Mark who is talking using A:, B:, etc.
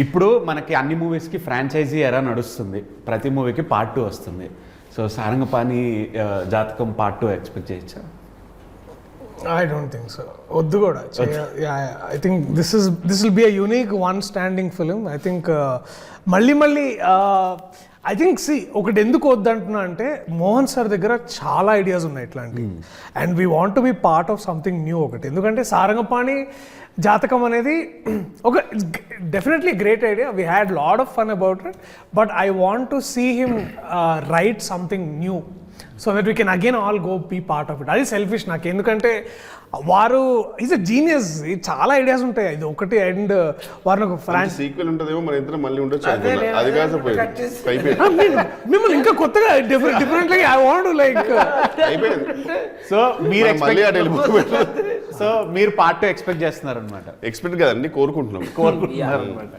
A: ఇప్పుడు మనకి అన్ని మూవీస్కి ఫ్రాంచైజీ ఎరా నడుస్తుంది, ప్రతి మూవీకి పార్ట్ 2 వస్తుంది. సో సారంగపాణి జాతకం పార్ట్ 2 ఎక్స్పెక్ట్ చేయొచ్చా?
B: I don't think so. వద్దు కూడా. I think this will be a unique one standing film. I think మళ్ళీ ఐ థింక్ ఒకటి ఎందుకు వద్దంటున్నా అంటే మోహన్ సార్ దగ్గర చాలా ఐడియాస్ ఉన్నాయి ఇట్లాంటి, and we want to be part of something new ఒకటి. ఎందుకంటే సారంగపాణి జాతకం అనేది ఒక definitely great idea, we had lot of fun about it, but I want to see him write something new so that we can again all go be part of it. అది selfish నాకు, ఎందుకంటే వారు is a genius, చాలా ideas ఉంటాయి. ఇది ఒకటి and వారు నాకు ఫ్రాన్స్
C: సీక్వెల్ ఉంటుందేమో మరి ఇద్దరు మళ్ళీ ఉండొచ్చు, అది కాదు
B: మిమ్మల్ని ఇంకా కొత్తగా different I want like
A: so మీరు సో మీరు పార్ట్ 2 ఎక్స్పెక్ట్ చేస్తున్నారు అనమాట?
C: ఎక్స్పెక్ట్ కదండి, కోరుకుంటున్నాం
A: అనమాట.